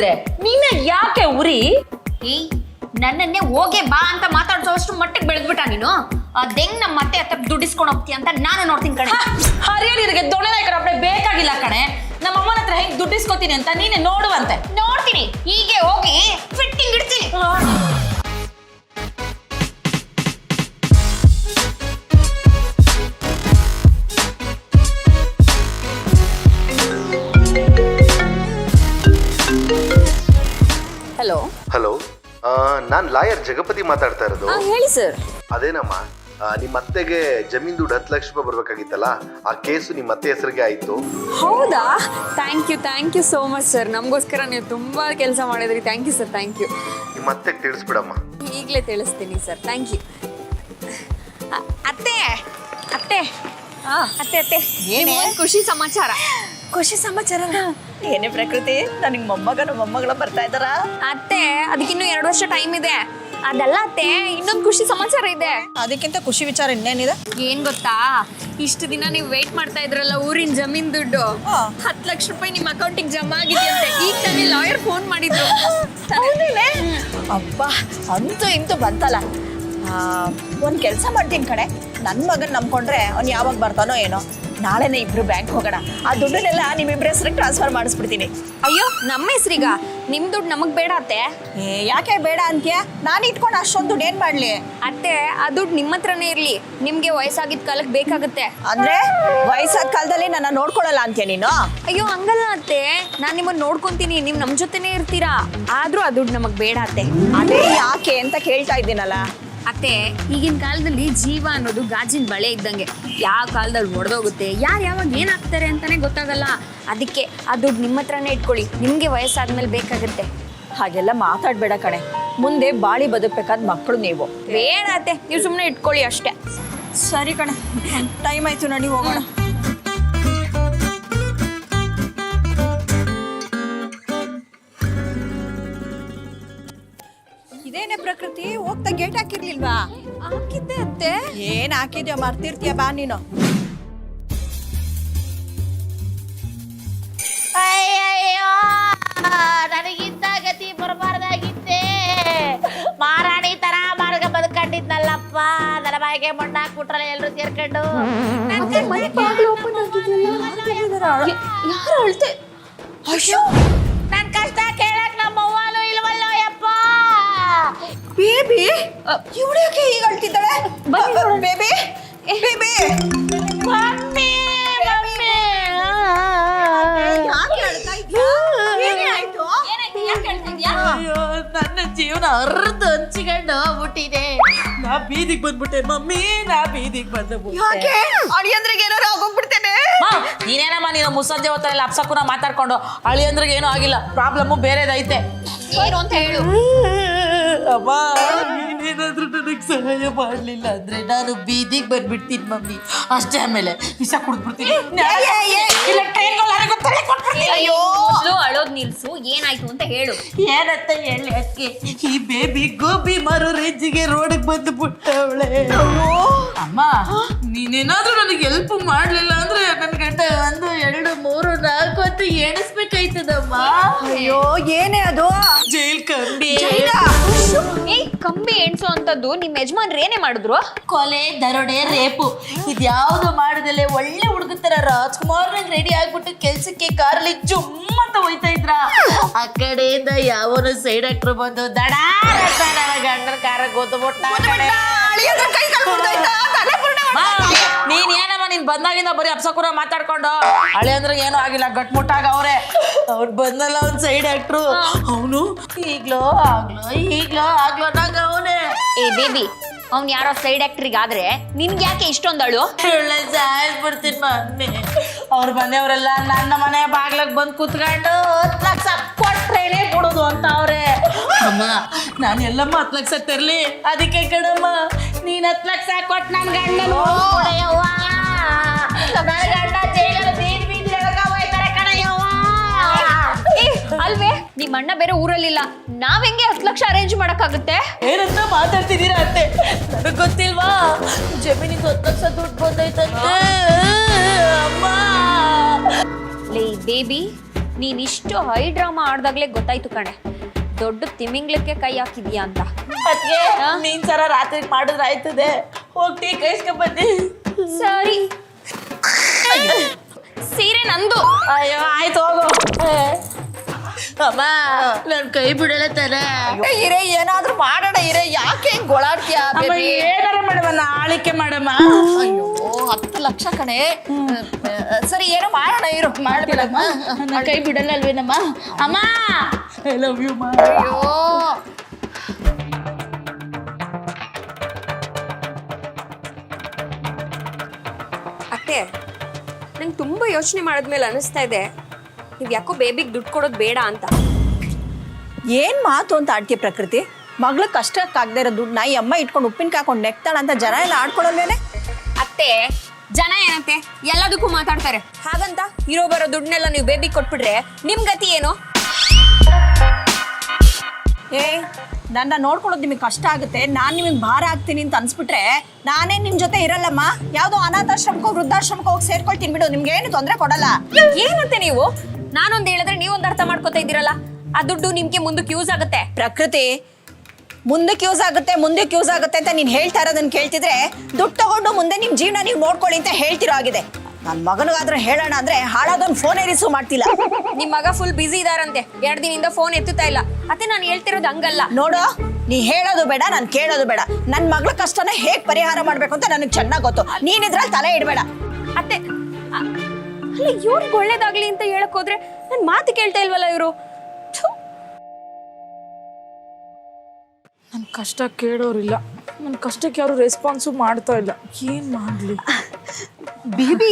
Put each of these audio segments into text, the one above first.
ಮಾಡಿದ್ರೆ ನೀನೇ ಯಾಕೆ ಉರಿ? ಏಯ್ ನನ್ನನ್ನೇ ಹೋಗೆ ಬಾ ಅಂತ ಮಾತಾಡ್ಸೋಷ್ಟು ಮಟ್ಟಿಗೆ ಬೆಳೆದ್ಬಿಟ್ಟ ನೀನು. ಅದೆಂಗ್ ನಮ್ಮ ಮತ್ತೆ ಹತ್ತ ದುಡ್ಡಿಸ್ಕೊಂಡು ಹೋಗ್ತೀಯ ಅಂತ ನಾನು ನೋಡ್ತೀನಿ ಕಣೆ. ಹರಿಯನಿಗೆ ದೊಣ್ಣೆ ಕಡೆ ಬೇಕಾಗಿಲ್ಲ ಕಣೆ. ನಮ್ಮ ಅಮ್ಮನ ಹತ್ರ ಹೆಂಗ್ ದುಡ್ಡಿಸ್ಕೊತೀನಿ ಅಂತ ನೀನೆ ನೋಡುವಂತೆ. ನೋಡ್ತೀನಿ, ಹೀಗೆ ಹೋಗಿ ಫಿಟ್ಟಿಂಗ್ ಇಡ್ತೀನಿ. ಹಲೋ ಹಲೋ, ನಾನು ಲಾಯರ್ ಜಗಪತಿ ಮಾತಾಡ್ತಾ ಇರೋದು. ಹೇಳಿ ಸರ್. ಅದೇನಮ್ಮ, ನಿಮ್ಮ ಅತ್ತೆಗೆ ಜಮೀನ್ ದುಡ್ಡು 10 ಲಕ್ಷ ರೂಪಾಯಿ ಬರ್ಬೇಕಾಗಿತ್ತಲ್ಲ, ಆ ಕೇಸು ನಿಮ್ಮ ಅತ್ತೆ ಹೆಸರಿಗೆ ಆಯ್ತು. ಹೌದಾ? Thank you so much sir. ನಮಗೋಸ್ಕರ ನೀವು ತುಂಬ ಕೆಲಸ ಮಾಡಿದ್ರಿ. Thank you sir, thank you. ನಿಮ್ಮ ಅತ್ತೆಗೆ ತಿಳಿಸ್ಬಿಡಮ್ಮ. ಈಗಲೇ ತಿಳಿಸ್ತೀನಿ ಸರ್. Thank you. ಅತ್ತೆ ಅತ್ತೆ ಅತ್ತೆ ಅತ್ತೆ ಏನೇ ಖುಷಿ ಸಮಾಚಾರ? ಖುಷಿ ಸಮಾಚಾರ ಏನೇ ಪ್ರಕೃತಿ? ನನಗೆ ಮೊಮ್ಮಗಳು ಬರ್ತಾ ಇದ್ದಾರ ಅತ್ತೆ. ಅದಕ್ಕಿನ್ನೂ 2 ವರ್ಷ ಟೈಮ್ ಇದೆ. ಅದಲ್ಲ ಅತ್ತೆ, ಇನ್ನೊಂದು ಖುಷಿ ಸಮಾಚಾರ ಇದೆ. ಅದಕ್ಕಿಂತ ಖುಷಿ ವಿಚಾರ ಇನ್ನೇನಿದೆ? ಏನ್ ಗೊತ್ತಾ, ಇಷ್ಟು ದಿನ ನೀವು ವೇಟ್ ಮಾಡ್ತಾ ಇದ್ರಲ್ಲ ಊರಿನ ಜಮೀನ್ ದುಡ್ಡು 10 ಲಕ್ಷ ರೂಪಾಯಿ ನಿಮ್ಮ ಅಕೌಂಟಿಗೆ ಜಮಾ ಆಗಿದೆಯಂತೆ. ಈಗ ನನಗೆ ಲಾಯರ್ ಫೋನ್ ಮಾಡಿದ್ರು. ಅಬ್ಬಾ, ಅಂತೂ ಇಂತೂ ಬಂತಲ್ಲ. ಒಂದು ಕೆಲಸ ಮಾಡ್ತೀನಿ ಕಡೆ, ನನ್ನ ಮಗನ್ ನಂಬ್ಕೊಂಡ್ರೆ ಅವ್ನು ಯಾವಾಗ ಬರ್ತಾನೋ ಏನೋ. ನಾಳೆನೇ ಇಬ್ರು ಬ್ಯಾಂಕ್ ಹೋಗೋಣ. ಆ ದುಡ್ಡನ್ನೆಲ್ಲ ನಿಮ್ಮಿಬ್ಬರ ಹೆಸರಿಗೆ ಟ್ರಾನ್ಸ್ಫರ್ ಮಾಡಿಸ್ಬಿಡ್ತೀನಿ. ಅಯ್ಯೋ, ನಮ್ಮ ಹೆಸ್ರಿಗ? ನಿಮ್ ದುಡ್ಡು ನಮಗ್ ಬೇಡ ಅತ್ತೆ. ಯಾಕೆ ಬೇಡ ಅಂತೀಯ? ನಾನು ಇಟ್ಕೊಂಡು ಅಷ್ಟೊಂದು ದುಡ್ಡು ಏನ್ ಮಾಡ್ಲಿ? ಅತ್ತೆ, ಆ ದುಡ್ಡು ನಿಮ್ಮ ಹತ್ರನೇ ಇರ್ಲಿ. ನಿಮ್ಗೆ ವಯಸ್ಸಾಗಿದ್ದ ಕಾಲಕ್ಕೆ ಬೇಕಾಗುತ್ತೆ. ಅಂದ್ರೆ ವಯಸ್ಸಾದ ಕಾಲದಲ್ಲಿ ನನ್ನ ನೋಡ್ಕೊಳಲ್ಲ ಅಂತೀಯ ನೀನು? ಅಯ್ಯೋ ಹಂಗಲ್ಲ ಅತ್ತೆ, ನಾನ್ ನಿಮ್ಮನ್ನ ನೋಡ್ಕೊಂತೀನಿ, ನೀವ್ ನಮ್ ಜೊತೆನೇ ಇರ್ತೀರಾ. ಆದ್ರೂ ಆ ದುಡ್ಡು ನಮಗ್ ಬೇಡ ಅತ್ತೆ. ಅದೇ ಯಾಕೆ ಅಂತ ಕೇಳ್ತಾ ಇದ್ದೀನಲ್ಲ. ಅತ್ತೆ, ಈಗಿನ ಕಾಲದಲ್ಲಿ ಜೀವ ಅನ್ನೋದು ಗಾಜಿನ ಬಳೆ ಇದ್ದಂಗೆ. ಯಾವ ಕಾಲದಲ್ಲಿ ಒಡೆದೋಗುತ್ತೆ, ಯಾರು ಯಾವಾಗ ಏನಾಗ್ತಾರೆ ಅಂತಾನೆ ಗೊತ್ತಾಗಲ್ಲ. ಅದಕ್ಕೆ ಆ ದುಡ್ಡು ನಿಮ್ಮ ಹತ್ರನೇ ಇಟ್ಕೊಳ್ಳಿ. ನಿಮ್ಗೆ ವಯಸ್ಸಾದ್ಮೇಲೆ ಬೇಕಾಗುತ್ತೆ. ಹಾಗೆಲ್ಲ ಮಾತಾಡ್ಬೇಡ ಕಣೆ. ಮುಂದೆ ಬಾಳಿ ಬದುಕಬೇಕಾದ ಮಕ್ಕಳು ನೀವು. ಬೇಡ ಅತ್ತೆ, ನೀವು ಸುಮ್ಮನೆ ಇಟ್ಕೊಳ್ಳಿ ಅಷ್ಟೇ. ಸರಿ ಕಣೆ, ಟೈಮ್ ಆಯ್ತು, ನಡಿ ಹೋಗೋಣ. ಇದೇನೇ ಪ್ರಕೃತಿ, ಹೋಗ್ತಾ ಗೇಟ್ ಹಾಕಿರ್ಲಿಲ್ವಾ? ಹಾಕಿದ್ದೆ ಅತ್ತೆ. ಏನ್ ಹಾಕಿದ್ಯೋ ಮರ್ತಿರ್ತೀಯ, ಬಾ ನೀನು. ಅಯ್ಯಯ್ಯೋ, ನನಗಿಂತ ಗತಿ ಬರಬಾರ್ದಾಗಿತ್ತೆ. ಮಾರಾಣಿ ತರ ಮಾರ್ಗ ಬದುಕೊಂಡಿದ್ನಲ್ಲಪ್ಪ. ನನ್ನ ಬಾಯಿಗೆ ಮಣ್ಣು ಹಾಕ್ಬಿಟ್ರಲ್ಲ ಎಲ್ರು ಸೇರ್ಕೊಂಡು. ಯಾರು ಅಳ್ತೆ? ಅಯ್ಯೋ, ನನ್ ಕಷ್ಟ ಕೇಳಕ್ ನಮ್ಮ ಅವ್ವನು ಇಲ್ವಲ್ಲೋ ಯಪ್ಪ. ಬೇಬಿ, ಇವಳು ಯಾಕೆ ಈಗ ಅಳ್ತಿದ್ದಾಳೆ? Baby, baby, mummy, mummy. ಯಾಕೆ ಅಳ್ತಾ ಇದ್ಯಾ? ಏನಾಯ್ತು? ಅಯ್ಯೋ, ನನ್ನ ಜೀವನ ಅರ್ಧ ಹಂಚಿಕೊಂಡು ಹೋಗ್ಬಿಟ್ಟಿದೆ. ನಾ ಬೀದಿಗೆ ಬಂದ್ಬಿಟ್ಟೆ ಮಮ್ಮಿ, ನಾ ಬೀದಿಗೆ ಬಂದ್ಬಿಟ್ಟೆ. ಯಾಕೆ? ಅಳಿಯಂದ್ರಿಗೆ ಏನಾರು ಆಗೋಗ್ಬಿಡ್ತೇನೆ. ನೀನೇನಮ್ಮ, ನೀನು ಮುಸ್ಸಂಜೆ ಹೊತ್ತಲ್ಲ ಅಪ್ಸಕ್ಕೂನ ಮಾತಾಡ್ಕೊಂಡು ಅಳಿಯಂದ್ರಿಗೆ ಏನೂ ಆಗಿಲ್ಲ, ಪ್ರಾಬ್ಲಮ್ಮು ಬೇರೆದೈತೆ. ಏನು ಅಂತ ಹೇಳು. ಅಮ್ಮ, ನೀನೇನಾದ್ರೂ ನನಗೆ ಸಹಾಯ ಮಾಡಲಿಲ್ಲ ಅಂದ್ರೆ ನಾನು ಬೀದಿಗೆ ಬಂದ್ಬಿಡ್ತೀನಿ ಮಮ್ಮಿ. ಅಷ್ಟೇ, ಆಮೇಲೆ ವಿಷ ಕುಡಿದ್ಬಿಡ್ತೀನಿ. ಅಯ್ಯೋ, ಮೊದಲು ಅಳೋದ್ ನಿಲ್ಸು. ಏನಾಯ್ತು ಅಂತ ಹೇಳು. ಏನಂತ ಹೇಳಿ ಅಕ್ಕೆ, ಈ ಬೇಬಿ ಗೋಬಿ ಮಾರೋ ರೇಂಜಿಗೆ ರೋಡಿಗೆ ಬಂದ್ಬಿಟ್ಟವಳೆ. ಅಮ್ಮ, ನೀನೇನಾದ್ರೂ ನನಗೆ ಹೆಲ್ಪ್ ಮಾಡ್ಲಿಲ್ಲ ಅಂದ್ರೆ ನನ್ನ ಗಂಡ 1 2 3 4 ಅಂತ ಎಣಿಸ್ಬೇಕಾಯ್ತದಮ್ಮ. ಅಯ್ಯೋ, ಏನೇ ಅದು? ಜೈಲ್ ಕಂಬಿ. ಏಯ್, ಕಂಬಿ ಎಣ್ಸೋ ಅಂತದ್ದು ನಿಮ್ಮ ಯಜಮಾನ್ರು ಏನೇ ಮಾಡಿದ್ರು? ಕೊಲೆ, ದರೋಡೆ, ರೇಪು ಇದ್ಯಾವುದು ಮಾಡದಲ್ಲೇ ಒಳ್ಳೆ ಹುಡುಗತರ ರಾಜ್ಕುಮಾರ್ ರೆಡಿ ಆಗ್ಬಿಟ್ಟು ಕೆಲ್ಸಕ್ಕೆ ಕಾರಲ್ಲಿ ಜುಮ್ ಅಂತ ಹೋಯ್ತಾ ಇದ್ರ. ಆ ಕಡೆಯಿಂದ ಯಾವನು ಸೈಡ್ ಆಕ್ಟರ್ ಬಂದು ದಡಾರ ನನ್ನ ಗಂಡನ ಕಾರ ಗೊತ್ತುಬಿಟ್ಟ. ನೀನ್ ಏನಮ್ಮ, ನೀನ್ ಬಂದಾಗಿಂದ ಬರೀ ಅಪ್ಸಕೂರ ಮಾತಾಡ್ಕೊಂಡು ಹಳೆ ಅಂದ್ರೆ ಏನೂ ಆಗಿಲ್ಲ, ಗಟ್ಮುಟ್ಟಾಗ ಅವ್ರೆ. ಅವ್ರು ಬಂದಲ್ಲ ಅವ್ನ್ ಸೈಡ್ ಆಕ್ಟ್ರು, ಅವನು ಈಗ್ಲೋ ಆಗ್ಲೋ ನಂಗ ಅವನೇ. ಏ ಬೇಬಿ, ಅವ್ನು ಯಾರೋ ಸೈಡ್ ಆಕ್ಟ್ರಿಗೆ ಆದ್ರೆ ನಿನ್ಗೆ ಯಾಕೆ ಇಷ್ಟೊಂದಳು? ಒಳ್ಳೆ ಸಾಯಿಸ್ಬಿಡ್ತೀನಿ ಮಮ್ಮಿ. ಅವ್ರ ಮನೆಯವರೆಲ್ಲ ನನ್ನ ಮನೆ ಬಾಗ್ಲಕ್ ಬಂದು ಕೂತ್ಕೊಂಡು 10 ಲಕ್ಷ ಕೊಟ್ರೇನೆ ಬಿಡುದು ಅಂತ ಅವ್ರೆ. ಅಮ್ಮ, ನಾನು ಎಲ್ಲಮ್ಮ 10 ಲಕ್ಷ ತರ್ಲಿ? ಅದಕ್ಕೆ ಕಣಮ್ಮ, ನೀನ್ 10 ಲಕ್ಷ ಕೊಟ್ಟು ನನ್ನ ಗಂಡನ ನನ್ನ ಗಂಡ ಜೈಲಲ್ಲಿ ಬೀದಿ ಹೋಯ್ತಾರೆ ಕಣಯ್ಯವ್ವ. ಅಲ್ವೇ, ನಿಮ್ಮ ಅಣ್ಣ ಬೇರೆ ಊರಲ್ಲಿಲ್ಲ, ನಾವ್ ಹೆಂಗೆ 10 ಲಕ್ಷ ಅರೇಂಜ್ ಮಾಡಕ್ಕಾಗುತ್ತೆ? ಏನಂತ ಮಾತಾಡ್ತಿದ್ದೀರಾ ಅತ್ತೆ? ನನಗ್ ಗೊತ್ತಿಲ್ವಾ? ಜಮೀನಿಗೆ 10 ಲಕ್ಷ ದುಡ್ಡು ಬಂದೈತಂತೆ ಅಮ್ಮ. ಲೇ ಬೇಬಿ, ನೀನಿಷ್ಟು ಹೈ ಡ್ರಾಮಾ ಆಡ್ದಾಗ್ಲೇ ಗೊತ್ತಾಯ್ತು ಕಣೆ ದೊಡ್ಡ ತಿಮಿಂಗ್ಲಕ್ಕೆ ಕೈ ಹಾಕಿದ್ಯಾ ಅಂತ. ಅದ್ಕೆ ನೀನ್ ಸರ ರಾತ್ರಿ ಮಾಡಿದ್ರೆ ಆಯ್ತದೆ, ಹೋಗ್ತಿ ಕೈಸ್ಕೊಂಡ್ ಬನ್ನಿ. ಸರಿ ಸೀರೆ ನಂದು. ಅಯ್ಯೋ ಆಯ್ತು ಹೋಗು. ಅಮ್ಮ ನನ್ ಕೈ ಬಿಡಲ್ಲ ತರ. ಇರೇ ಏನಾದ್ರೂ ಮಾಡೋಣ ಇರೇ, ಯಾಕೆ ಹಿಂಗ್ ಗೊಳಾಡ್ತೀಯ ಏನಾರ ಮಾಡಮ್ಮ, ನಾಳಿಕೆ ಮಾಡಮ್ಮ. ಅಯ್ಯೋ 10 ಲಕ್ಷ ಕಣೆ. ಸರಿ ಏನೋ ಮಾಡೋಣ ಇರು, ಮಾಡ್ಬಿಡಮ್ಮ. ನನ್ನ ಕೈ ಬಿಡಲ್ಲ ಅಲ್ವೇನಮ್ಮ. ಅಮ್ಮ ಐ ಲವ್ ಯು ಮಾ. ಅಯ್ಯೋ ಅತ್ತೆ ನಂಗೆ ತುಂಬ ಯೋಚನೆ ಮಾಡಿದ್ಮೇಲೆ ಅನಿಸ್ತಾ ಇದೆ ನೀವು ಯಾಕೋ ಬೇಬಿಗೆ ದುಡ್ಡು ಕೊಡೋದು ಬೇಡ ಅಂತ. ಏನ್ ಮಾತು ಅಂತ ಆಡ್ತೀಯ ಪ್ರಕೃತಿ? ಮಗ್ಳು ಕಷ್ಟಕ್ಕಾಗದೇ ಇರೋ ದುಡ್ಡನ್ನ ಈ ಅಮ್ಮ ಇಟ್ಕೊಂಡು ಉಪ್ಪಿನಕಾಯಿ ಹಾಕೊಂಡು ನೆಕ್ತಾಳ ಅಂತ ಜನ ಎಲ್ಲ ಆಡ್ಕೊಳ್ಳಲ್ವೇನೆ? ಅತ್ತೆ ಜನ ಏನಂತೆ ಎಲ್ಲದಕ್ಕೂ ಮಾತಾಡ್ತಾರೆ, ಹಾಗಂತ ಇರೋ ಬರೋ ದುಡ್ಡನ್ನೆಲ್ಲ ನೀವು ಬೇಬಿಗೆ ಕೊಟ್ಬಿಟ್ರೆ ನಿಮ್ ಗತಿ ಏನು? ಏ ನನ್ನ ನೋಡ್ಕೊಳ್ಳೋದು ನಿಮಗೆ ಕಷ್ಟ ಆಗುತ್ತೆ, ನಾನು ನಿಮಗೆ ಭಾರ ಆಗ್ತೀನಿ ಅಂತ ಅನ್ಸ್ಬಿಟ್ರೆ ನಾನೇ ನಿಮ್ ಜೊತೆ ಇರಲ್ಲಮ್ಮ. ಯಾವ್ದೋ ಅನಾಥಾಶ್ರಮಕ್ಕೋ ವೃದ್ಧಾಶ್ರಮಕ್ಕೋ ಹೋಗಿ ಸೇರ್ಕೊಳ್ತೀನಿ ಬಿಡು, ನಿಮ್ಗೆ ಏನು ತೊಂದರೆ ಕೊಡಲ್ಲ. ಏನಂತೆ ನೀವು? ನಾನೊಂದು ಹೇಳಿದ್ರೆ ನೀವೊಂದು ಅರ್ಥ ಮಾಡ್ಕೊತಾ ಇದ್ದೀರಲ್ಲ, ಆ ದುಡ್ಡು ನಿಮ್ಗೆ ಮುಂದಕ್ಕೆ ಯೂಸ್ ಆಗುತ್ತೆ. ಪ್ರಕೃತಿ ಮುಂದಕ್ಕೆ ಯೂಸ್ ಆಗುತ್ತೆ ಅಂತ ನೀನ್ ಹೇಳ್ತಾ ಇರೋದನ್ನ ಕೇಳ್ತಿದ್ರೆ ದುಡ್ಡು ತಗೊಂಡು ಮುಂದೆ ನಿಮ್ ಜೀವನ ನೀವು ನೋಡ್ಕೊಳ್ಳಿ ಅಂತ ಹೇಳ್ತಿರೋ ಆಗಿದೆ. ನನ್ನ ಮಗನಿಗಾದ್ರೂ ಹೇಳೋಣ ಅಂದ್ರೆ ಹಾಳಾದೊಂದು ಫೋನೇ ರಿಸೀವ್ ಮಾಡ್ತಿಲ್ಲ. ನಿಮ್ ಮಗ ಫುಲ್ ಬಿಸಿ ಇದಾರಂತೆ, 2 ದಿನದಿಂದ ಫೋನ್ ಎತ್ತುತ್ತಾ ಇಲ್ಲ. ಅತ್ತೆ ನಾನು ಹೇಳ್ತಿರೋದು ಹಂಗಲ್ಲ. ನೋಡು, ನೀ ಹೇಳೋದು ಬೇಡ, ನಾನು ಕೇಳೋದು ಬೇಡ. ನನ್ನ ಮಗಳ ಕಷ್ಟನ ಹೇಗ್ ಪರಿಹಾರ ಮಾಡ್ಬೇಕು ಅಂತ ನನಗೆ ಚೆನ್ನಾಗ್ ಗೊತ್ತು. ನೀನಿದ್ರಲ್ಲಿ ತಲೆ ಇಡಬೇಡ. ಅತ್ತೆ ಅಲ್ಲ, ಇವ್ರಿಗೆ ಒಳ್ಳೇದಾಗ್ಲಿ ಅಂತ ಹೇಳಕ್ ಹೋದ್ರೆ ನನ್ ಮಾತು ಕೇಳ್ತಾ ಇಲ್ವಲ್ಲ ಇವರು. ನನ್ನ ಕಷ್ಟ ಕೇಳೋರಿಲ್ಲ, ನನ್ನ ಕಷ್ಟಕ್ಕೆ ಯಾರು ರೆಸ್ಪಾನ್ಸು ಮಾಡ್ತಾ ಇಲ್ಲ. ಏನು ಮಾಡಲಿ? ಬೇಬಿ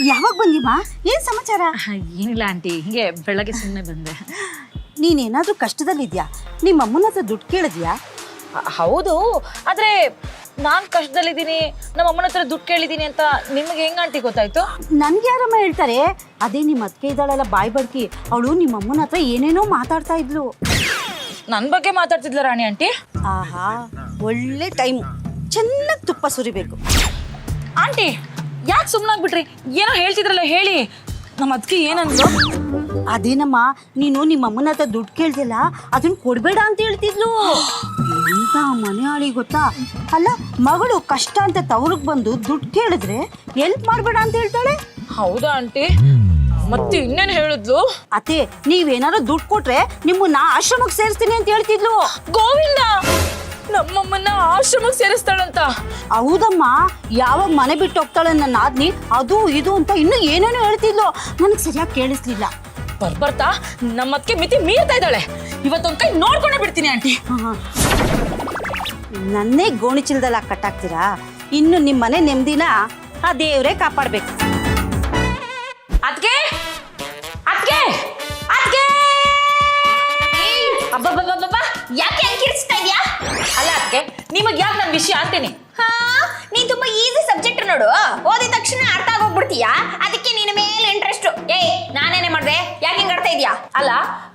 ಯಾವಾಗ ಬಂದಿಮ್ಮ? ಏನು ಸಮಾಚಾರ? ಏನಿಲ್ಲ ಆಂಟಿ, ಹಿಂಗೆ ಬೆಳಗ್ಗೆ ಸುಮ್ಮನೆ ಬಂದೆ. ನೀನೇನಾದ್ರೂ ಕಷ್ಟದಲ್ಲಿದ್ಯಾ? ನಿಮ್ಮ ಅಮ್ಮನ ಹತ್ರ ದುಡ್ಡು ಕೇಳಿದ್ಯಾ? ಹೌದು, ಆದರೆ ನಾನು ಕಷ್ಟದಲ್ಲಿದ್ದೀನಿ, ನಮ್ಮ ಅಮ್ಮನ ಹತ್ರ ದುಡ್ಡು ಕೇಳಿದ್ದೀನಿ ಅಂತ ನಿಮಗೆ ಹೆಂಗೆ ಆಂಟಿ ಗೊತ್ತಾಯ್ತು? ನನ್ಗೆ ಯಾರಮ್ಮ ಹೇಳ್ತಾರೆ? ಅದೇ ನಿಮ್ಮ ಅತ್ತಿಗೆ ಇದ್ದಾಳೆಲ್ಲ ಬಾಯ್ ಬಡ್ಕಿ, ಅವಳು ನಿಮ್ಮ ಅಮ್ಮನ ಹತ್ರ ಏನೇನೋ ಮಾತಾಡ್ತಾ ಇದ್ಲು. ನನ್ನ ಬಗ್ಗೆ ಮಾತಾಡ್ತಿದ್ಲ ರಾಣಿ ಆಂಟಿ? ಆಹಾ, ಒಳ್ಳೆ ಟೈಮು, ಚೆನ್ನಾಗಿ ತುಪ್ಪ ಸುರಿಬೇಕು. ಆಂಟಿ ಯಾಕೆ ಸುಮ್ಮನಾಗ್ಬಿಟ್ರಿ? ಏನೋ ಹೇಳ್ತಿದ್ರಲ್ಲ, ಹೇಳಿ. ನಮ್ಮ ಅದಕ್ಕೆ ಏನಂದ್ರು? ಅದೇನಮ್ಮ, ನೀನು ನಿಮ್ಮ ಅಮ್ಮನ ಹತ್ರ ದುಡ್ಡು ಕೇಳ್ದಿಲ್ಲ, ಅದನ್ನ ಕೊಡ್ಬೇಡ ಅಂತ ಹೇಳ್ತಿದ್ಲು. ಎಂತ ಮನೆ ಆಳಿ ಗೊತ್ತಾ? ಅಲ್ಲ, ಮಗಳು ಕಷ್ಟ ಅಂತ ತವ್ರಿಗೆ ಬಂದು ದುಡ್ಡು ಕೇಳಿದ್ರೆ ಎಲ್ಪ್ ಮಾಡ್ಬೇಡ ಅಂತ ಹೇಳ್ತಾಳೆ. ಹೌದಾ ಆಂಟಿ? ಮತ್ತೆ ಇನ್ನೇನು ಹೇಳಿದ್ಲು? ಅತ್ತೆ, ನೀವೇನಾದ್ರು ದುಡ್ಡು ಕೊಟ್ರೆ ನಿಮ್ಮನ್ನ ಆಶ್ರಮಕ್ಕೆ ಸೇರಿಸ್ತೀನಿ ಅಂತ ಹೇಳ್ತಿದ್ಲು. ಗೋವಿಂದ ನಮ್ಮಮ್ಮನ್ನ ಆಶ್ರಮಕ್ಕೆ ಸೇರಿಸ್ತಾಳಂತ? ಹೌದಮ್ಮ, ಯಾವಾಗ ಮನೆ ಬಿಟ್ಟು ಹೋಗ್ತಾಳೆ ನನ್ನ ಆದ್ನಿ, ಅದು ಇದು ಅಂತ ಇನ್ನೂ ಏನೇನೋ ಹೇಳ್ತಿದ್ಲು. ನನಗೆ ಸರಿಯಾಗಿ ಕೇಳಿಸ್ಲಿಲ್ಲ. ಬರ್ತಾ ನಮ್ಮಕ್ಕೆ ಮಿತಿ ಮೀರ್ತಾ ಇದ್ದಾಳೆ. ಇವತ್ತೊಂದು ಕೈ ನೋಡ್ಕೊಂಡೇ ಬಿಡ್ತೀನಿ ಆಂಟಿ. ನನ್ನೇ ಗೋಣಿಚೀಲದಲ್ಲಿ ಕಟ್ಟಾಕ್ತೀರಾ? ಇನ್ನು ನಿಮ್ಮ ಮನೆ ನೆಮ್ಮದಿನ ಆ ದೇವರೇ ಕಾಪಾಡ್ಬೇಕು. ಅದ್ಕೆ ಅದ್ಕೆ ಅದ್ಕೆ ಅಬ್ಬಬ್ಬಬ್ಬಬ್ಬ, ಯಾಕೆ ಕಿರಿಸ್ತಾ ಇದ್ಯಾ? ಅಲ್ಲ ಅದ್ಕೆ, ನಿಮಗೆ ಯಾಕೆ ನನ್ನ ವಿಷಯ ಅಂತೀನಿ? ಹಾ, ನೀನ್ ತುಂಬಾ ಈಸಿ ಸಬ್ಜೆಕ್ಟ್ ನೋಡು, ಓದಿದ ತಕ್ಷಣ ಅರ್ಥ ಆಗೋಗ್ಬಿಡ್ತೀಯಾ, ಅದಕ್ಕೆ ನಿನ್ನ ಮೇಲೆ ಇಂಟ್ರೆಸ್ಟ್. ನಾನೇನೇ ಮಾಡ್ದೆ? ಯಾಕೆ ಹಿಂಗ್ ಆಡ್ತಾ ಇದ್ಯಾ? ಅಲ್ಲ,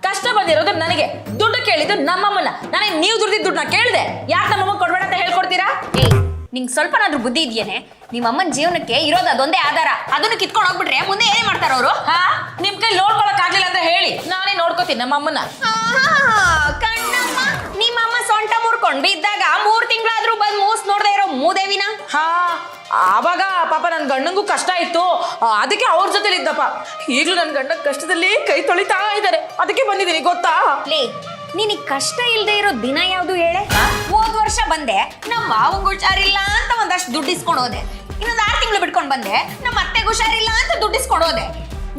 ಕಷ್ಟ ಬಂದಿರೋದು ನನಗೆ, ದುಡ್ಡು ಕೇಳಿದ್ದು ನಮ್ಮಮ್ಮನ. ನನಗೆ ನೀವು ದುಡ್ದಿದ್ದ ದುಡ್ಡನ್ನ ಕೇಳಿದೆ, ಯಾಕೆ ನಮ್ಮಮ್ಮ ಕೊಡ್ಬೇಡ ಅಂತ ಹೇಳ್ಕೊಡ್ತೀರಾ? ನಿಂಗೆ ಸ್ವಲ್ಪನಾದ್ರೂ ಬುದ್ಧಿ ಇದೆಯೇನೆ? ನಿಮ್ಮ ಅಮ್ಮನ ಜೀವನಕ್ಕೆ ಇರೋದು ಅದೊಂದೇ ಆಧಾರ, ಅದನ್ನು ಕಿತ್ಕೊಂಡು ಹೋಗ್ಬಿಟ್ರೆ ಮುಂದೆ ಏನೇ ಮಾಡ್ತಾರ ಅವರು? ಹಾ, ನಿಮ್ ಕೈ ನೋಡ್ಕೊಳಕ್ ಆಗ್ಲಿಲ್ಲ ಅಂದ್ರೆ ಹೇಳಿ, ನಾನೇ ನೋಡ್ಕೋತೀನಿ ನಮ್ಮಮ್ಮನ. ಕಣ್ಣಮ್ಮ, ನಿಮ್ಮಮ್ಮ ಸೊಂಟ ಮುರ್ಕೊಂಡು ಬಿದ್ದಾಗ 3 ತಿಂಗಳಾದ್ರೂ ಬಂದು ಮೂಸ್ ನೋಡ್ದೆ ಇರೋ ಮೂದೇವಿನ. ಹಾ, ಆವಾಗ ಪಾಪ ನನ್ನ ಗಂಡಂಗೂ ಕಷ್ಟ ಇತ್ತು, ಅದಕ್ಕೆ ಅವ್ರ ಜೊತೆಲಿ ಇದ್ದಪ್ಪ. ಈಗಲೂ ನನ್ನ ಗಂಡ ಕಷ್ಟದಲ್ಲಿ ಕೈ ತೊಳಿತಾ ಇದ್ದಾರೆ, ಅದಕ್ಕೆ ಬಂದಿದ್ದೀನಿ ಗೊತ್ತಾ? ನಿನಗೆ ಕಷ್ಟ ಇಲ್ಲದೆ ಇರೋ ದಿನ ಯಾವುದು ಹೇಳೆ? ಹೋದ್ ವರ್ಷ ಬಂದೆ, ನಮ್ಮ ಮಾವಂಗ್ ಹುಷಾರಿಲ್ಲ ಅಂತ ಒಂದಷ್ಟು ದುಡ್ಡು ಇಸ್ಕೊಂಡು ಹೋದೆ. ಇನ್ನೊಂದು 6 ತಿಂಗಳು ಬಿಟ್ಕೊಂಡು ಬಂದೆ, ನಮ್ಮ ಅತ್ತೆಗೆ ಹುಷಾರಿಲ್ಲ ಅಂತ ದುಡ್ಡು ಇಸ್ಕೊಂಡು ಹೋದೆ.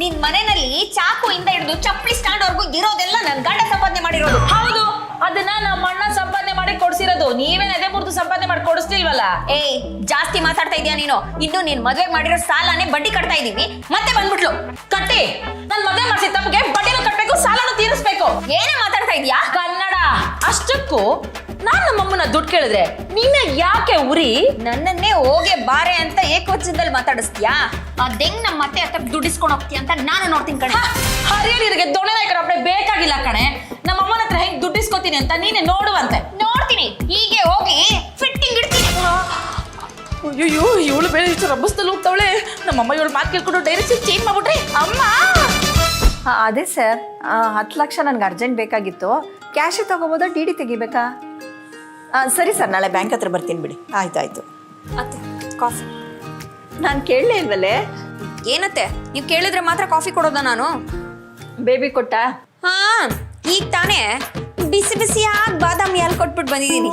ನಿನ್ ಮನೆಯಲ್ಲಿ ಚಾಕುಯಿಂದ ಹಿಡಿದು ಚಪ್ಪಲಿ ಸ್ಟ್ಯಾಂಡ್ ವರ್ಗು ಇರೋದೆಲ್ಲ ನನ್ ಗಂಡ ಸಂಪಾದನೆ ಮಾಡಿರೋದು. ಹೌದು, ಅದನ್ನ ನಮ್ಮ ಅಣ್ಣ ಸಂಪಾದನೆ ಮಾಡಿ ಕೊಡ್ಸಿರೋದು. ನೀವೇನ್ ಅದೇ ಮುರ್ದು ಸಂಪಾದನೆ ಮಾಡಿ ಕೊಡಿಸ್ತಿಲ್ವಲ್ಲ? ಜಾಸ್ತಿ ಮಾತಾಡ್ತಾ ಇದೀಯ ನೀನು. ಇನ್ನು ನೀನ್ ಮದ್ವೆ ಮಾಡಿರೋ ಸಾಲನೇ ಬಡ್ಡಿ ಕಟ್ತಾ ಇದೀವಿ, ಮತ್ತೆ ಬಂದ್ಬಿಟ್ಲು. ಕಟ್ಟಿ, ನನ್ ಮದುವೆ ಮಾಡಿಸಿದ ತಮಗೆ ಬಡ್ಡಿನೂ ಕಟ್ಬೇಕು, ಸಾಲನೂ ತೀರಿಸ್ಬೇಕು. ಏನೇ ಮಾತಾಡ್ತಾ ಇದೀಯಾ? ಕನ್ನಡ. ಅಷ್ಟಕ್ಕೂ ನಾನ್ ನಮ್ಮಮ್ಮನ ದುಡ್ಡು ಕೇಳಿದ್ರೆ ನೀನೇ ಯಾಕೆ ಉರಿ? ನನ್ನನ್ನೇ ಹೋಗೆ ಬಾರೆ ಅಂತ ಏಕವಚನದಲ್ಲಿ ಮಾತಾಡಿಸ್ತೀಯಾ? ಅದೆಂಗ್ ನಮ್ಮ ಮತ್ತೆ ಹತ್ರ ದುಡ್ಡಿಸ್ಕೊಂಡು ಹೋಗ್ತೀಯ ಅಂತ ನಾನು ನೋಡ್ತೀನಿ ಕಣೆ. ಹರಿಯರಿಗೆ ದೊಣ್ಣೆ ನಾಯಕರ ಅಪ್ಪಣೆ ಬೇಕಾಗಿಲ್ಲ ಕಣೆ. ನಮ್ಮಮ್ಮನ ಹತ್ರ ಹೆಂಗ್ ದುಡ್ಡಿಸ್ಕೋತೀನಿ ಅಂತ ನೀನೆ ನೋಡುವಂತೆ. ನೋಡ್ತೀನಿ, ಹೀಗೆ ಹೋಗಿ ಫಿಟ್ಟಿಂಗ್ ಇಡ್ತೀನಿ. ಅಯ್ಯೋ, ಇವಳು ಬೇರೆ ಇಷ್ಟು ರಬ್ಬಸ್ದಲ್ಲಿ ಹೋಗ್ತಾವಳೆ. ನಮ್ಮಮ್ಮ ಇವಳು ಮಾತು ಕೇಳ್ಕೊಂಡು ಡೈರೆಕ್ಷನ್ ಚೇಂಜ್ ಮಾಡ್ಬಿಟ್ರಿ. ಅಮ್ಮ ಅದೇ ಸರ್ 10 ಲಕ್ಷ ನನಗೆ ಅರ್ಜೆಂಟ್ ಬೇಕಾಗಿತ್ತು. ಕ್ಯಾಶೇ ತಗೋಬೋದಾ ಡಿ ಡಿ ತೆಗಿಬೇಕಾ? ಸರಿ ಸರ್, ನಾಳೆ ಬ್ಯಾಂಕ್ ಹತ್ರ ಬರ್ತೀನಿ ಬಿಡಿ. ಆಯ್ತು. ಅತ್ತೆ ಕಾಫಿ. ನಾನು ಕೇಳಲೇ ಇಲ್ವಲ್ಲೇ. ಏನತ್ತೆ ನೀವು ಕೇಳಿದ್ರೆ ಮಾತ್ರ ಕಾಫಿ ಕೊಡೋದಾ ನಾನು? ಬೇಬಿ ಕೊಟ್ಟ? ಹಾ, ಈಗ ತಾನೇ ಬಿಸಿ ಬಿಸಿಯಾಗಿ ಬಾದಾಮಿ ಹಾಲು ಕೊಟ್ಬಿಟ್ಟು ಬಂದಿದ್ದೀನಿ.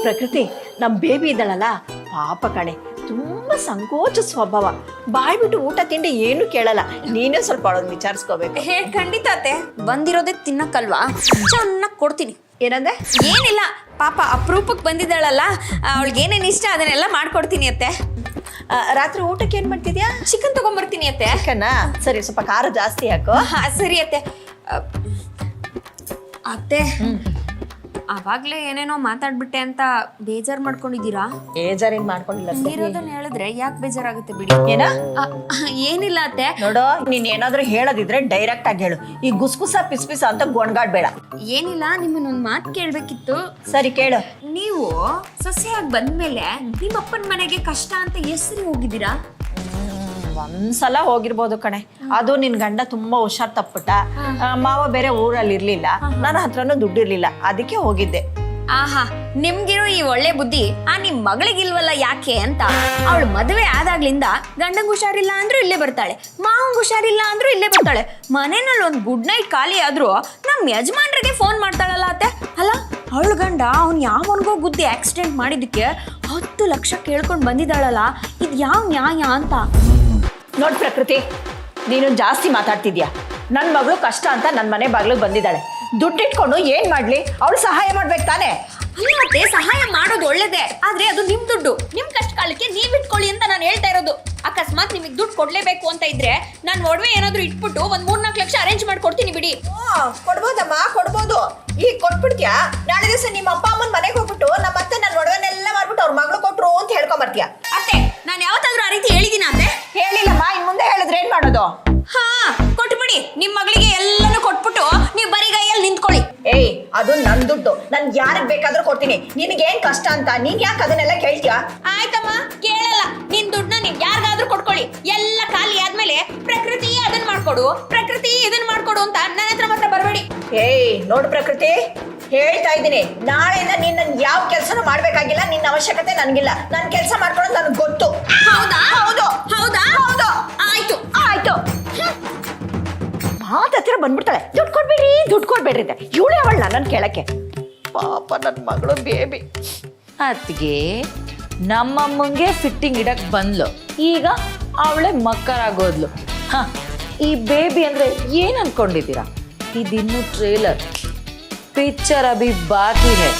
ಪ್ರಕೃತಿ, ನಮ್ಮ ಬೇಬಿ ಇದ್ದಾಳಲ್ಲ, ಪಾಪ ಕಣೆ, ತುಂಬ ಸಂಕೋಚ ಸ್ವಭಾವ. ಬಾಯ್ಬಿಟ್ಟು ಊಟ ತಿಂಡಿ ಏನು ಕೇಳಲ್ಲ. ನೀನೇ ಸ್ವಲ್ಪ ಅವಳನ್ನು ವಿಚಾರಿಸ್ಕೋಬೇಕು. ಖಂಡಿತ ಅತ್ತೆ, ಬಂದಿರೋದೇ ತಿನ್ನಕ್ಕಲ್ವಾ, ಚೆನ್ನಾಗಿ ಕೊಡ್ತೀನಿ. ಏನಂದೆ? ಏನಿಲ್ಲ, ಪಾಪ ಅಪರೂಪಕ್ಕೆ ಬಂದಿದ್ದಾಳಲ್ಲ, ಅವಳಿಗೆ ಏನೇನು ಇಷ್ಟ ಅದನ್ನೆಲ್ಲ ಮಾಡ್ಕೊಡ್ತೀನಿ ಅತ್ತೆ. ರಾತ್ರಿ ಊಟಕ್ಕೆ ಏನು ಮಾಡ್ತಿದ್ಯಾ? ಚಿಕನ್ ತಗೊಂಬರ್ತೀನಿ ಅತ್ತೆ. ಚಿಕನ್ನಾ? ಸರಿ, ಸ್ವಲ್ಪ ಖಾರ ಜಾಸ್ತಿ ಹಾಕು. ಸರಿ ಅತ್ತೆ. ಅತ್ತೆ, ಅವಾಗ್ಲೇ ಏನೇನೋ ಮಾತಾಡ್ಬಿಟ್ಟೆ ಅಂತ ಬೇಜಾರ್ ಮಾಡ್ಕೊಂಡಿದ್ದೀರಾ? ಬೇಜಾರೇನ್ ಮಾಡ್ಕೊಂಡಿಲ್ಲ. ಇರೋದನ್ನ ಹೇಳಿದ್ರೆ ಯಾಕೆ ಬೇಜಾರಾಗುತ್ತೆ ಬಿಡಿ. ಏನ? ಏನಿಲ್ಲ ಅತ್ತೆ. ನೋಡು, ನೀನ್ ಏನಾದ್ರೂ ಹೇಳೋದಿದ್ರೆ ಡೈರೆಕ್ಟ್ ಆಗಿ ಹೇಳು. ಈ ಗುಸ್ಗುಸ ಪಿಸ್ ಅಂತ ಗೊಣ್ಗಾಡ್ಬೇಡ. ಏನಿಲ್ಲ, ನಿಮ್ಮನ್ನೊಂದು ಮಾತು ಕೇಳ್ಬೇಕಿತ್ತು. ಸರಿ ಕೇಳು. ನೀವು ಸೊಸೆಯಾಗಿ ಬಂದ್ಮೇಲೆ ನಿಮ್ಮಪ್ಪನ ಮನೆಗೆ ಕಷ್ಟ ಅಂತ ಹೆಸರು ಹೋಗಿದ್ದೀರಾ? ಒಂದ್ಸಲ ಹೋಗಿರ್ಬೋದು ಕಣೆ. ಅದು ನಿನ್ ಗಂಡ ತುಂಬಾ ಹುಷಾರ್ ತಪ್ಪಿಟ, ಮಾವ ಬೇರೆ ಊರಲ್ಲಿ ಇರ್ಲಿಲ್ಲ, ನನ್ನ ಹತ್ರನೂ ದುಡ್ಡಿರ್ಲಿಲ್ಲ, ಅದಕ್ಕೆ ಹೋಗಿದ್ದೆ. ಆಹಾ, ನಿಮ್ಗಿರೋ ಈ ಒಳ್ಳೆ ಬುದ್ಧಿ ನಿಮ್ ಮಗಳಿಗಿಲ್ವಲ್ಲ ಯಾಕೆ ಅಂತ. ಅವಳು ಮದುವೆ ಆದಾಗ್ಲಿಂದ ಗಂಡಂಗ್ ಹುಷಾರಿಲ್ಲ ಅಂದ್ರೂ ಇಲ್ಲೇ ಬರ್ತಾಳೆ, ಮಾವಂಗ್ ಹುಷಾರಿಲ್ಲ ಅಂದ್ರೂ ಇಲ್ಲೇ ಬರ್ತಾಳೆ. ಮನೆಯಲ್ಲಿ ಒಂದು ಗುಡ್ ನೈಟ್ ಖಾಲಿ ಆದ್ರೂ ನಮ್ ಯಜಮಾನ್ರಿಗೆ ಫೋನ್ ಮಾಡ್ತಾಳಲ್ಲ ಅತ್ತೆ. ಅಲ್ಲ, ಅವಳು ಗಂಡ ಅವ್ನು ಯಾವನ್ಗೋ ಗುದ್ದಿ ಆಕ್ಸಿಡೆಂಟ್ ಮಾಡಿದ್ದಕ್ಕೆ 10 ಲಕ್ಷ ಕೇಳ್ಕೊಂಡು ಬಂದಿದ್ದಾಳಲ್ಲ, ಇದು ಯಾವ ನ್ಯಾಯ ಅಂತ. ನೋಡ್ ಪ್ರಕೃತಿ, ನೀನು ಜಾಸ್ತಿ ಮಾತಾಡ್ತಿದ್ಯಾ. ನನ್ನ ಮಗಳು ಕಷ್ಟ ಅಂತ ನನ್ನ ಮನೆ ಬಾಗ್ಲಿಗೆ ಬಂದಿದ್ದಾಳೆ. ದುಡ್ಡಿಟ್ಕೊಂಡು ಏನ್ ಮಾಡ್ಲಿ? ಅವಳು ಸಹಾಯ ಮಾಡ್ಬೇಕು ತಾನೆ. ಮತ್ತೆ ಸಹಾಯ ಮಾಡೋದು ಒಳ್ಳೇದೇ, ಆದ್ರೆ ಅದು ನಿಮ್ ದುಡ್ಡು, ನಿಮ್ ಕಷ್ಟ ಕಾಲಕ್ಕೆ ನೀವ್ ಇಟ್ಕೊಳ್ಳಿ ಅಂತ ನಾನು ಹೇಳ್ತಾ ಇರೋದು. ಅಕಸ್ಮಾತ್ ನಿಮಗೆ ದುಡ್ಡು ಕೊಡ್ಲೇಬೇಕು ಅಂತ ಇದ್ರೆ ನಾನು ಒಡವೆ ಏನಾದ್ರು ಇಟ್ಬಿಟ್ಟು 3-4 ಲಕ್ಷ ಅರೇಂಜ್ ಮಾಡ್ಕೊಡ್ತೀನಿ ಬಿಡಿ. ಕೊಡ್ಬೋದಮ್ಮ, ಕೊಡ್ಬೋದು. ಈಗ ಕೊಟ್ಬಿಡ್ತೀಯಾ? ನಾಳೆ ದಿವಸ ನಿಮ್ಮ ಅಪ್ಪ ಅಮ್ಮನ ಮನೆಗೆ ಹೋಗ್ಬಿಟ್ಟು ನಮ್ಮ ಅತ್ತೆ ನನ್ನ ಒಡವೆನೆಲ್ಲ ಮಾಡ್ಬಿಟ್ಟು ಅವ್ರ ಮಗಳು ಕೊಟ್ರು ಅಂತ ಹೇಳ್ಕೊಂಬರ್ತೀಯ. ಅತ್ತೆ, ನಾನು ಯಾವತ್ತಾದ್ರೂ ಆ ರೀತಿ ಹೇಳಿದೀನ ಅತ್ತೆ? ಹೇಳಿಲ್ಲಮ್ಮ, ಇನ್ ಮುಂದೆ ಹೇಳಿದ್ರೆ ಏನ್ ಮಾಡೋದು? ಹಾ, ಕೊಟ್ಬಿಡಿ. ನಿಮ್ ಮಗಳಿಗೆ ಎಲ್ಲಾನು ಕೊಟ್ಬಿಟ್ಟು ನೀವು ಬರಿಗೈಯಲ್ಲಿ ನಿಂತ್ಕೊಳ್ಳಿ. ಏಯ್, ಅದು ನನ್ ದುಡ್ಡು, ನನ್ ಯಾರಿಗ್ ಬೇಕಾದ್ರೂ ಕೊಡ್ತೀನಿ. ನಿನಗೇನ್ ಕಷ್ಟ ಅಂತ ನೀನ್ ಯಾಕೆ ಅದನ್ನೆಲ್ಲ ಕೇಳ್ತೀಯಾ? ಆಯ್ತಮ್ಮ, ಕೇಳಲ್ಲ. ನಿನ್ ದುಡ್ಡನ್ನ ನೀವ್ ಯಾರಿಗಾದ್ರೂ ಕೊಟ್ಕೊಳ್ಳಿ. ಎಲ್ಲ ಖಾಲಿ ಆದ್ಮೇಲೆ ಪ್ರಕೃತಿ ಅದನ್ನ ಮಾಡ್ಕೊಡು, ಪ್ರಕೃತಿ ಇದನ್ನ ಮಾಡ್ಕೊಡು ಅಂತ ನನ್ನ ಹತ್ರ ಮಾತ್ರ ಬರಬೇಡಿ. ಏಯ್, ನೋಡು ಪ್ರಕೃತಿ, ಹೇಳ್ತಾ ಇದ್ದೀನಿ, ನಾಳೆಯಿಂದ ನೀನ್ ನನ್ ಯಾವ ಕೆಲ್ಸನೂ ಮಾಡ್ಬೇಕಾಗಿಲ್ಲ. ನಿನ್ನ ಅವಶ್ಯಕತೆ ನನ್ಗಿಲ್ಲ. ನನ್ ಕೆಲ್ಸ ಮಾಡ್ಕೊಳ್ಳೋದು ನನಗೆ ಗೊತ್ತು. ಹೌದಾ? ಹೌದು. ಹೌದಾ? ಹೌದು. ಆಯ್ತು. ಆಯ್ತು. ಮಾತತ್ರ ಬಂದ್ಬಿಡ್ತಾಳೆ, ದುಡ್ಡು ಕೊಡ್ಬೇಡ್ರಿ ಅಂತ. ಇವಳೆ ಅವಳ ನನ್ನ ಕೇಳಕ್ಕೆ. ಪಾಪ ನನ್ನ ಮಗಳು ಬೇಬಿ. ಅತ್ತಿಗೆ ನಮ್ಮಮ್ಮಂಗೆ ಫಿಟ್ಟಿಂಗ್ ಇಡಕ್ ಬಂದ್ಲು, ಈಗ ಅವಳೆ ಮಕ್ಕರಾಗೋದ್ಲು. ಈ ಬೇಬಿ ಅಂದ್ರೆ ಏನ್ ಅನ್ಕೊಂಡಿದ್ದೀರಾ? ಇದಿನ್ನು ಟ್ರೇಲರ್, ಪಿಕ್ಚರ್ ಅಭಿ ಬಾಕಿ ಹೈ.